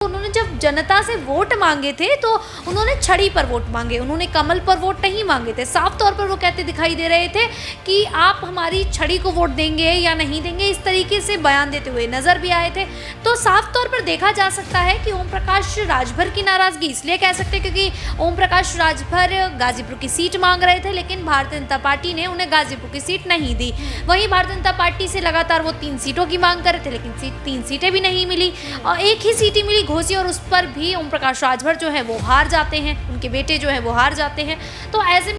उन्होंने जब जनता से वोट मांगे थे तो उन्होंने छड़ी पर वोट मांगे, उन्होंने कमल पर वोट नहीं मांगे थे। साफ तौर पर वो कहते दिखाई दे रहे थे कि आप हमारी छड़ी को वोट देंगे या नहीं देंगे, इस तरीके से बयान देते हुए नजर भी आए थे। तो साफ तौर पर देखा जा सकता है कि ओम प्रकाश राजभर की नाराजगी इसलिए कह सकते हैं क्योंकि ओम प्रकाश राजभर गाजीपुर की सीट मांग रहे थे, लेकिन भारतीय जनता पार्टी ने उन्हें गाजीपुर की सीट नहीं दी। वहीं भारतीय जनता पार्टी से लगातार वो 3 सीटों की मांग कर रहे थे, लेकिन 3 सीटें भी नहीं मिली और एक ही सीट मिली घोसी, और उस पर भी ओम प्रकाश राजभर जो है वो हार जाते हैं, उनके बेटे जो है वो हार जाते हैं। तो ऐसे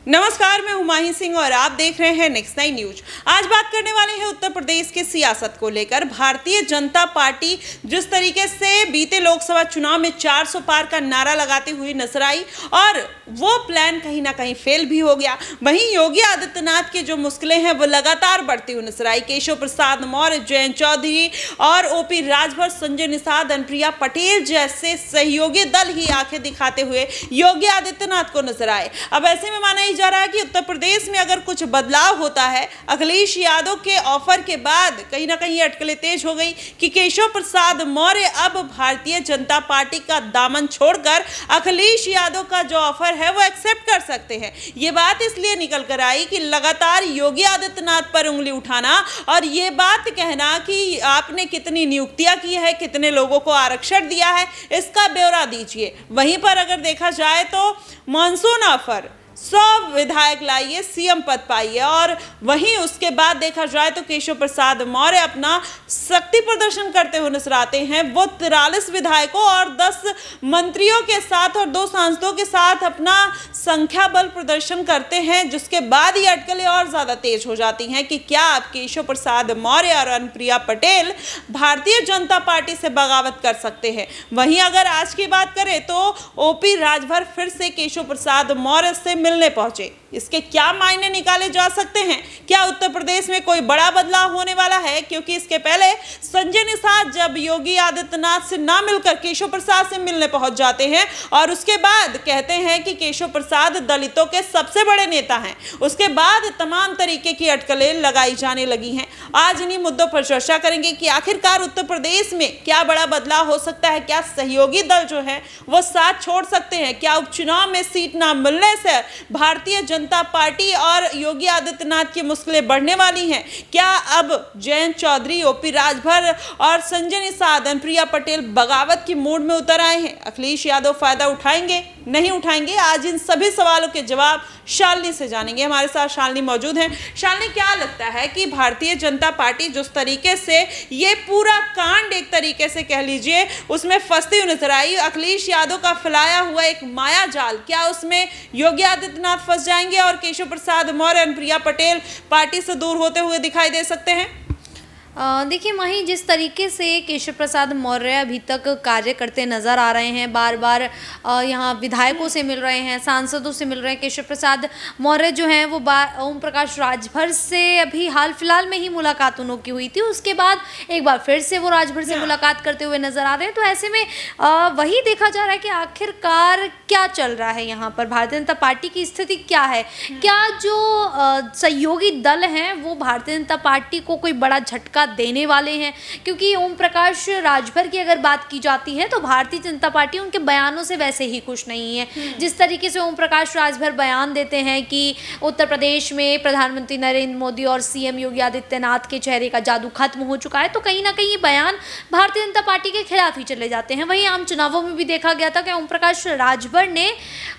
नमस्कार, मैं हुमायूं सिंह और आप देख रहे हैं नेक्स्ट 9 न्यूज। आज बात करने वाले हैं उत्तर प्रदेश के सियासत को लेकर। भारतीय जनता पार्टी जिस तरीके से बीते लोकसभा चुनाव में 400 पार का नारा लगाती हुई नजर आई और वो प्लान कहीं ना कहीं फेल भी हो गया। वहीं योगी आदित्यनाथ की जो मुश्किलें हैं वो लगातार बढ़ती हुई नजर आई। केशव प्रसाद मौर्य, जयंत चौधरी और ओपी राजभर, संजय निषाद, अनुप्रिया पटेल जैसे सहयोगी दल ही आंखें दिखाते हुए योगी आदित्यनाथ को नजर आए। अब ऐसे में माना जा रहा है कि उत्तर प्रदेश में अगर कुछ बदलाव होता है, अखिलेश यादव के ऑफर के बाद कहीं ना कहीं अटकलें तेज हो गई कि केशव प्रसाद मौर्य अब भारतीय जनता पार्टी का दामन छोड़कर अखिलेश यादव का जो ऑफर है वो एक्सेप्ट कर सकते हैं। ये बात इसलिए निकल कर आई कि लगातार योगी आदित्यनाथ पर उंगली उठाना और ये बात कहना कि आपने कितनी नियुक्तियां की है, कितने लोगों को आरक्षण दिया है, इसका ब्यौरा दीजिए। वहीं पर अगर देखा जाए तो मॉनसून ऑफर 100 विधायक लाइए, सीएम पद पाइए, और वहीं उसके बाद देखा जाए तो केशव प्रसाद मौर्य अपना शक्ति प्रदर्शन करते हुए नजर आते हैं। वो 43 विधायकों और 10 मंत्रियों के साथ और 2 सांसदों के साथ अपना संख्या बल प्रदर्शन करते हैं, जिसके बाद ये अटकलें और ज्यादा तेज हो जाती हैं कि क्या आप केशव प्रसाद मौर्य और अनुप्रिया पटेल भारतीय जनता पार्टी से बगावत कर सकते हैं। वहीं अगर आज की बात करें तो ओपी राजभर फिर से केशव प्रसाद मौर्य से मिलने पहुंचे। इसके क्या मायने निकाले जा सकते हैं? क्या उत्तर प्रदेश में कोई बड़ा बदलाव होने वाला है? क्योंकि इसके पहले संजय निषाद जब योगी आदित्यनाथ से ना मिलकर केशव प्रसाद से मिलने पहुंच जाते हैं और उसके बाद कहते हैं कि केशव प्रसाद दलितों के सबसे बड़े नेता हैं, उसके बाद तमाम तरीके की अटकलें लगाई जाने लगी हैं। आज इन्हीं मुद्दों पर चर्चा करेंगे कि आखिरकार उत्तर प्रदेश में क्या बड़ा बदलाव हो सकता है, क्या सहयोगी दल जो है वो साथ छोड़ सकते हैं, क्या उपचुनाव में सीट ना मिलने से भारतीय जनता पार्टी और योगी आदित्यनाथ की मुश्किलें बढ़ने वाली हैं, क्या अब जयंत चौधरी, ओपी राजभर और संजय निषाद, अनुप्रिया पटेल बगावत की मूड में उतर आए हैं, अखिलेश यादव फायदा उठाएंगे नहीं उठाएंगे? आज इन सभी सवालों के जवाब शालिनी से जानेंगे। हमारे साथ शालिनी मौजूद हैं। शालिनी, क्या लगता है कि भारतीय जनता पार्टी जिस तरीके से ये पूरा कांड एक तरीके से कह लीजिए उसमें फंसती हुई नजर आई, अखिलेश यादव का फैलाया हुआ एक माया जाल, क्या उसमें योगी आदित्यनाथ फंस जाएंगे और केशव प्रसाद मौर्य, अनुप्रिया पटेल पार्टी से दूर होते हुए दिखाई दे सकते हैं? देखिए वहीं जिस तरीके से केशव प्रसाद मौर्य अभी तक कार्य करते नज़र आ रहे हैं, बार बार यहाँ विधायकों से मिल रहे हैं, सांसदों से मिल रहे हैं। केशव प्रसाद मौर्य जो हैं वो ओम प्रकाश राजभर से अभी हाल फिलहाल में ही मुलाकात उन लोग की हुई थी, उसके बाद एक बार फिर से वो राजभर से मुलाकात करते हुए नज़र आ रहे हैं। तो ऐसे में वही देखा जा रहा है कि आखिरकार क्या चल रहा है यहाँ पर, भारतीय जनता पार्टी की स्थिति क्या है, क्या जो सहयोगी दल हैं वो भारतीय जनता पार्टी को कोई बड़ा झटका देने वाले हैं? क्योंकि ओम प्रकाश राजभर की अगर बात की जाती है तो भारतीय जनता पार्टी उनके बयानों से वैसे ही खुश नहीं है। जिस तरीके से ओम प्रकाश राजभर बयान देते हैं कि उत्तर प्रदेश में प्रधानमंत्री नरेंद्र मोदी और सीएम योगी आदित्यनाथ के चेहरे का जादू खत्म हो चुका है, तो कहीं ना कहीं ये बयान भारतीय जनता पार्टी के खिलाफ ही चले जाते हैं। वहीं आम चुनावों में भी देखा गया था कि ओम प्रकाश राजभर ने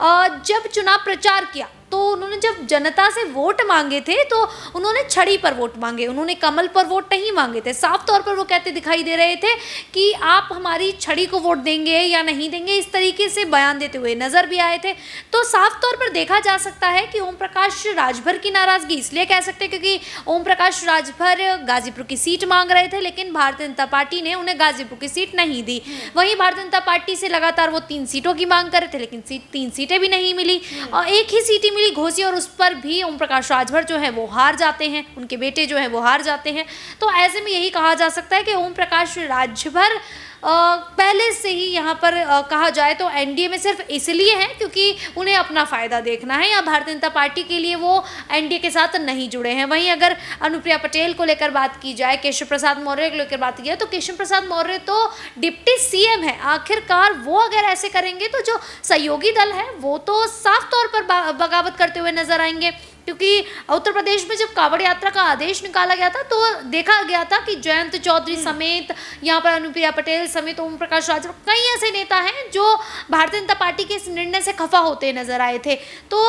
जब चुनाव प्रचार किया तो उन्होंने जब जनता से वोट मांगे थे तो उन्होंने छड़ी पर वोट मांगे, उन्होंने कमल पर वोट नहीं मांगे थे। साफ तौर पर वो कहते दिखाई दे रहे थे कि आप हमारी छड़ी को वोट देंगे या नहीं देंगे, इस तरीके से बयान देते हुए नजर भी आए थे। तो साफ तौर पर देखा जा सकता है कि ओम प्रकाश राजभर की नाराजगी इसलिए कह सकते हैं क्योंकि ओम प्रकाश राजभर गाजीपुर की सीट मांग रहे थे, लेकिन भारतीय जनता पार्टी ने उन्हें गाजीपुर की सीट नहीं दी। वहीं भारतीय जनता पार्टी से लगातार वो 3 सीटों की मांग कर रहे थे, लेकिन 3 सीटें भी नहीं मिली और एक ही सीट मिली घोसी, और उस पर भी ओम प्रकाश राजभर जो है वो हार जाते हैं, उनके बेटे जो है वो हार जाते हैं। तो ऐसे में यही कहा जा सकता है कि ओम प्रकाश राजभर पहले से ही यहाँ पर कहा जाए तो एनडीए में सिर्फ इसलिए हैं क्योंकि उन्हें अपना फ़ायदा देखना है, या भारतीय जनता पार्टी के लिए वो एनडीए के साथ नहीं जुड़े हैं। वहीं अगर अनुप्रिया पटेल को लेकर बात की जाए, केशव प्रसाद मौर्य को लेकर बात की जाए, तो केशव प्रसाद मौर्य तो डिप्टी सीएम है। आखिरकार वो अगर ऐसे करेंगे तो जो सहयोगी दल है वो तो साफ तौर पर बगावत करते हुए नजर आएंगे, क्योंकि उत्तर प्रदेश में जब कांवड़ यात्रा का आदेश निकाला गया था तो देखा गया था कि जयंत चौधरी समेत, यहाँ पर अनुप्रिया पटेल समेत, ओम प्रकाश राजभर, कई ऐसे नेता हैं जो भारतीय जनता पार्टी के इस निर्णय से खफा होते नजर आए थे। तो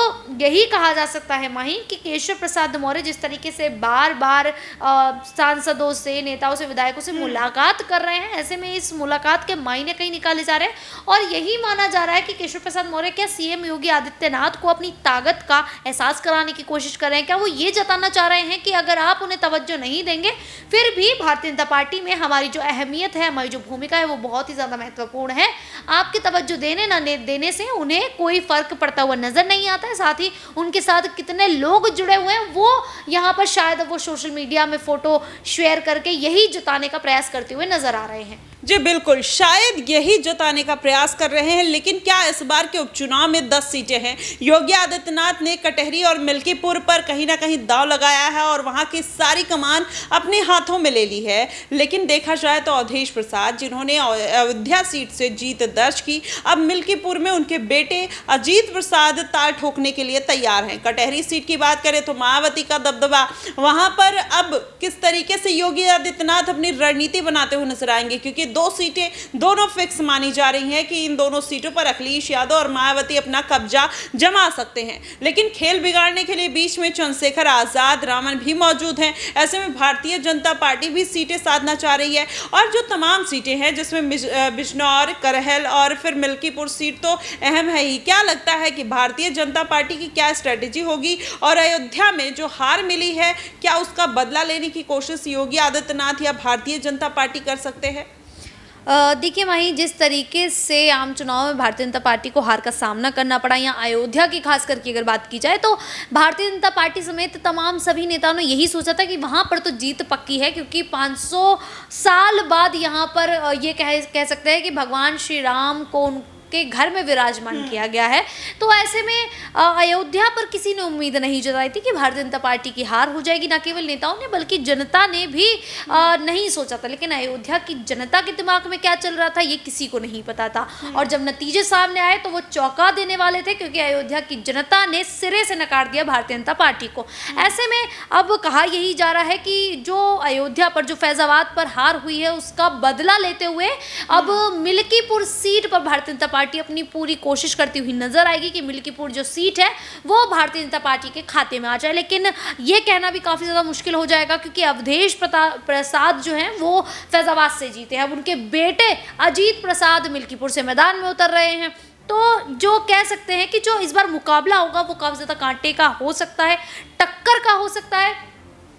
यही कहा जा सकता है माही कि केशव प्रसाद मौर्य जिस तरीके से बार बार सांसदों से, नेताओं से, विधायकों से मुलाकात कर रहे हैं, ऐसे में इस मुलाकात के मायने कहीं निकाले जा रहे हैं और यही माना जा रहा है कि केशव प्रसाद मौर्य क्या सीएम योगी आदित्यनाथ को अपनी ताकत का एहसास कराने की कोशिश कर रहे हैं। क्या वो ये जताना चाह रहे हैं कि अगर आप उन्हें तवज्जो नहीं देंगे फिर भी भारतीय जनता पार्टी में हमारी जो अहमियत है, हमारी जो भूमिका है वो बहुत ही ज़्यादा महत्वपूर्ण है। आपके तवज्जो देने न देने से उन्हें कोई फर्क पड़ता हुआ नजर नहीं आता है। साथ ही उनके साथ कितने लोग जुड़े हुए हैं वो यहाँ पर शायद वो सोशल मीडिया में फोटो शेयर करके यही जताने का प्रयास करते हुए नजर आ रहे हैं। जी बिल्कुल, शायद यही जताने का प्रयास कर रहे हैं। लेकिन क्या इस बार के उपचुनाव में 10 सीटें हैं? योगी आदित्यनाथ ने कटहरी और मिल्कीपुर पर कहीं ना कहीं दांव लगाया है और वहां की सारी कमान अपने हाथों में ले ली है। लेकिन देखा जाए तो अवधेश प्रसाद, जिन्होंने अयोध्या सीट से जीत दर्ज की, अब मिल्कीपुर में उनके बेटे अजीत प्रसाद ताल ठोकने के लिए तैयार हैं। कटहरी सीट की बात करें तो मायावती का दबदबा वहां पर अब किस तरीके से योगी आदित्यनाथ अपनी रणनीति बनाते हुए नजर आएंगे, क्योंकि 2 सीटें दोनों फिक्स मानी जा रही हैं कि इन दोनों सीटों पर अखिलेश यादव और मायावती अपना कब्जा जमा सकते हैं। लेकिन खेल बिगाड़ने के लिए बीच में चंद्रशेखर आजाद, रामन भी मौजूद हैं। ऐसे में भारतीय जनता पार्टी भी सीटें साधना चाह रही है और जो तमाम सीटें हैं जिसमें बिजनौर, करहल और फिर मिल्कीपुर सीट तो अहम है ही। क्या लगता है कि भारतीय जनता पार्टी की क्या स्ट्रेटेजी होगी और अयोध्या में जो हार मिली है क्या उसका बदला लेने की कोशिश योगी आदित्यनाथ या भारतीय जनता पार्टी कर सकते हैं? देखिए माही, जिस तरीके से आम चुनाव में भारतीय जनता पार्टी को हार का सामना करना पड़ा, या अयोध्या की खास करके अगर बात की जाए तो भारतीय जनता पार्टी समेत तमाम सभी नेताओं ने यही सोचा था कि वहाँ पर तो जीत पक्की है, क्योंकि 500 साल बाद यहाँ पर ये कह सकते हैं कि भगवान श्री राम को के घर में विराजमान किया गया है। तो ऐसे में अयोध्या पर किसी ने उम्मीद नहीं जताई थी कि भारतीय जनता पार्टी की हार हो जाएगी। न केवल नेताओं ने बल्कि जनता ने भी नहीं सोचा था। लेकिन अयोध्या की जनता के दिमाग में क्या चल रहा था ये किसी को नहीं पता था, और जब नतीजे सामने आए तो वो चौंका देने वाले थे, क्योंकि अयोध्या की जनता ने सिरे से नकार दिया भारतीय जनता पार्टी को। ऐसे में अब कहा यही जा रहा है कि जो अयोध्या पर, जो फैजाबाद पर हार हुई है उसका बदला लेते हुए अब मिल्कीपुर सीट पर भारतीय जनता पार्टी अपनी पूरी कोशिश करती हुई नजर आएगी कि मिल्कीपुर जो सीट है वो भारतीय जनता पार्टी के खाते में आ जाए। लेकिन ये कहना भी काफी ज्यादा मुश्किल हो जाएगा, क्योंकि अवधेश प्रसाद जो हैं वो फैजाबाद से जीते हैं। अब उनके बेटे अजीत प्रसाद मिल्कीपुर से मैदान में उतर रहे हैं। तो जो कह सकते हैं कि जो इस बार मुकाबला होगा वो काफी ज्यादा कांटे का हो सकता है, टक्कर का हो सकता है,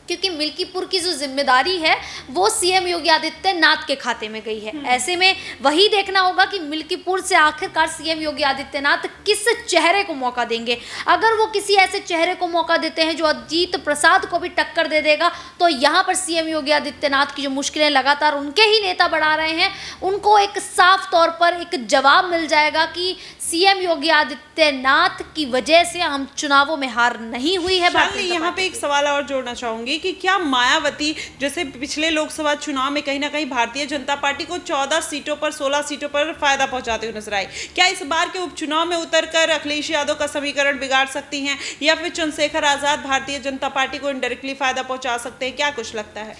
क्योंकि मिल्कीपुर की जो जिम्मेदारी है वो सीएम योगी आदित्यनाथ के खाते में गई है। ऐसे में वही देखना होगा कि मिल्कीपुर से आखिरकार सीएम योगी आदित्यनाथ किस चेहरे को मौका देंगे। अगर वो किसी ऐसे चेहरे को मौका देते हैं जो अजीत प्रसाद को भी टक्कर दे देगा, तो यहाँ पर सीएम योगी आदित्यनाथ की जो मुश्किलें लगातार उनके ही नेता बढ़ा रहे हैं, उनको एक साफ तौर पर एक जवाब मिल जाएगा कि सीएम योगी आदित्यनाथ की वजह से आम चुनावों में हार नहीं हुई है। यहाँ पे एक सवाल और जोड़ना चाहूंगी कि क्या मायावती जैसे पिछले लोकसभा चुनाव में कहीं ना कहीं भारतीय जनता पार्टी को 14 सीटों पर 16 सीटों पर फायदा पहुंचाते हुए नजर आई, क्या इस बार के उपचुनाव में उतरकर अखिलेश यादव का समीकरण बिगाड़ सकती हैं, या फिर चंद्रशेखर आजाद भारतीय जनता पार्टी को इनडायरेक्टली फायदा पहुंचा सकते हैं? क्या कुछ लगता है?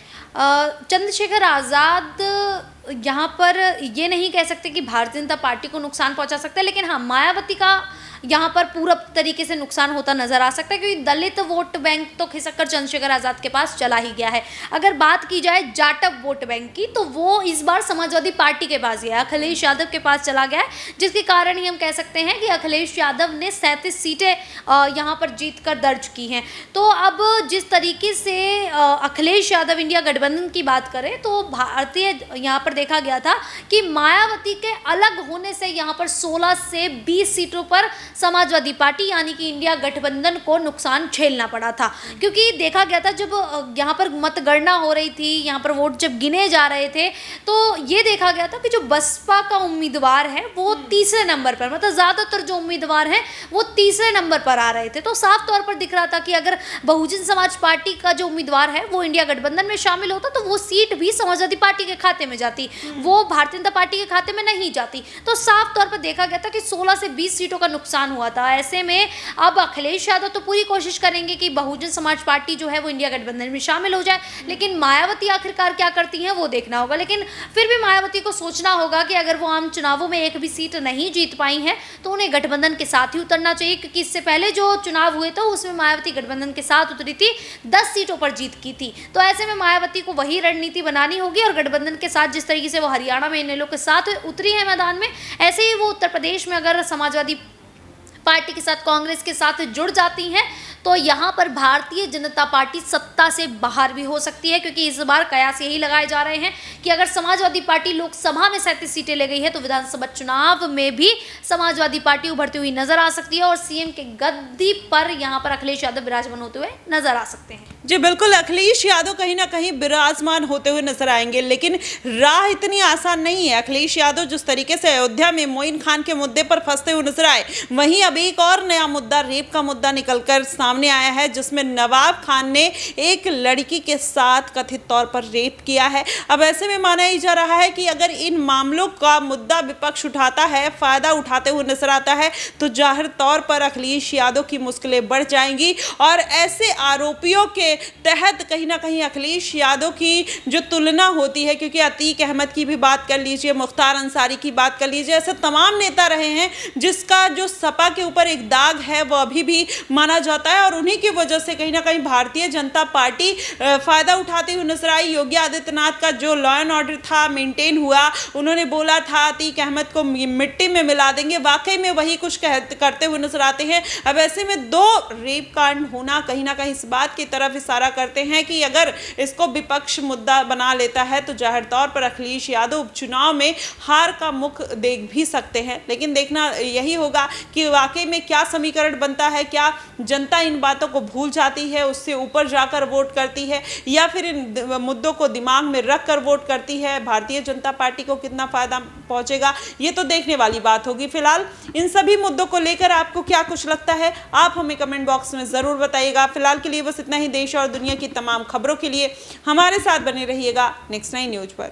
चंद्रशेखर आजाद यहाँ पर ये नहीं कह सकते कि भारतीय जनता पार्टी को नुकसान पहुंचा सकता है, लेकिन हाँ मायावती का यहाँ पर पूरा तरीके से नुकसान होता नजर आ सकता है, क्योंकि दलित वोट बैंक तो खिसक कर चंद्रशेखर आजाद के पास चला ही गया है। अगर बात की जाए जाटव वोट बैंक की, तो वो इस बार समाजवादी पार्टी के पास गया है, अखिलेश यादव के पास चला गया है, जिसके कारण ही हम कह सकते हैं कि अखिलेश यादव ने 37 सीटें यहाँ पर जीत कर दर्ज की हैं। तो अब जिस तरीके से अखिलेश यादव इंडिया गठबंधन की बात करें तो भारतीय यहाँ पर पर देखा गया था कि मायावती के अलग होने से यहाँ पर 16 से 20 सीटों पर समाजवादी पार्टी यानी कि इंडिया गठबंधन को नुकसान झेलना पड़ा था। क्योंकि देखा गया था जब यहाँ पर मतगणना हो रही थी, यहाँ पर वोट जब गिने जा रहे थे, तो ये देखा गया था कि जो बसपा का उम्मीदवार है वो तीसरे नंबर पर, मतलब ज़्यादातर जो उम्मीदवार हैं वो तीसरे नंबर पर आ रहे थे। तो साफ तौर पर दिख रहा था कि अगर बहुजन समाज पार्टी का जो उम्मीदवार है वो इंडिया गठबंधन में शामिल होता तो वो सीट भी समाजवादी पार्टी के खाते में जाती, वो भारतीय जनता पार्टी के खाते में नहीं जाती। तो साफ तौर पर देखा गया था कि 16 से 20 सीटों का नुकसान हुआ था। ऐसे में अब अखिलेश यादव तो पूरी कोशिश करेंगे कि बहुजन समाज पार्टी जो है वो इंडिया गठबंधन में शामिल हो जाए, लेकिन मायावती आखिरकार क्या करती हैं वो देखना होगा। लेकिन फिर भी मायावती को सोचना होगा कि अगर वो आम चुनावों में एक भी सीट नहीं जीत पाई हैं तो उन्हें गठबंधन के साथ ही उतरना चाहिए, क्योंकि इससे पहले जो चुनाव हुए थे उसमें मायावती गठबंधन के साथ उतरी थी, 10 सीटों पर जीत की थी। तो ऐसे में मायावती को वही रणनीति बनानी होगी और गठबंधन के साथ जिस तरीके से वो हरियाणा में इन लोग के साथ उतरी है मैदान में, ऐसे ही वो उत्तर प्रदेश में अगर समाजवादी पार्टी के साथ कांग्रेस के साथ जुड़ जाती हैं तो यहाँ पर भारतीय जनता पार्टी सत्ता से बाहर भी हो सकती है। क्योंकि इस बार कयास यही लगाए जा रहे हैं कि अगर समाजवादी पार्टी लोकसभा में 37 सीटें ले गई है तो विधानसभा चुनाव में भी समाजवादी पार्टी उभरती हुई नजर आ सकती है और सीएम के गद्दी पर यहाँ पर अखिलेश यादव विराजमान होते हुए नजर आ सकते हैं। जी बिल्कुल, अखिलेश यादव कहीं ना कहीं विराजमान होते हुए नजर आएंगे, लेकिन राह इतनी आसान नहीं है। अखिलेश यादव जिस तरीके से अयोध्या में मोइन खान के मुद्दे पर फंसते हुए नजर आए, वहीं अब एक और नया मुद्दा, रेप का मुद्दा निकलकर सामने आया है, जिसमें नवाब खान ने एक लड़की के साथ कथित तौर पर रेप किया है। अब ऐसे में माना ही जा रहा है कि अगर इन मामलों का मुद्दा विपक्ष उठाता है, फायदा उठाते हुए नजर आता है, तो जाहिर तौर पर अखिलेश यादव की मुश्किलें बढ़ जाएंगी और ऐसे आरोपियों के तहत कहीं ना कहीं अखिलेश यादव की जो तुलना होती है, क्योंकि अतीक अहमद की भी बात कर लीजिए, मुख्तार अंसारी की बात कर लीजिए, ऐसे तमाम नेता रहे हैं जिसका जो सपा के ऊपर एक दाग है वो अभी भी माना जाता है और उन्हीं की वजह से कहीं ना कहीं भारतीय जनता पार्टी फायदा उठाते हुए नजर आई। योगी आदित्यनाथ का जो लॉ एंड ऑर्डर था मेंटेन हुआ, उन्होंने बोला था अतीक अहमद को मिट्टी में मिला देंगे, वाकई में वही कुछ करते हुए नजर आते हैं। अब ऐसे में 2 रेप कांड होना कहीं ना कहीं इस बात की तरफ इशारा करते हैं कि अगर इसको विपक्ष मुद्दा बना लेता है तो जाहिर तौर पर अखिलेश यादव उपचुनाव में हार का मुख देख भी सकते हैं। लेकिन देखना यही होगा कि वाकई में क्या समीकरण बनता है, क्या जनता इन बातों को भूल जाती है, उससे ऊपर जाकर वोट करती है, या फिर इन मुद्दों को दिमाग में रख कर वोट करती है। भारतीय जनता पार्टी को कितना फायदा पहुंचेगा ये तो देखने वाली बात होगी। फिलहाल इन सभी मुद्दों को लेकर आपको क्या कुछ लगता है, आप हमें कमेंट बॉक्स में जरूर बताइएगा। फिलहाल के लिए बस इतना ही। देश और दुनिया की तमाम खबरों के लिए हमारे साथ बने रहिएगा नेक्स्ट 9 न्यूज पर।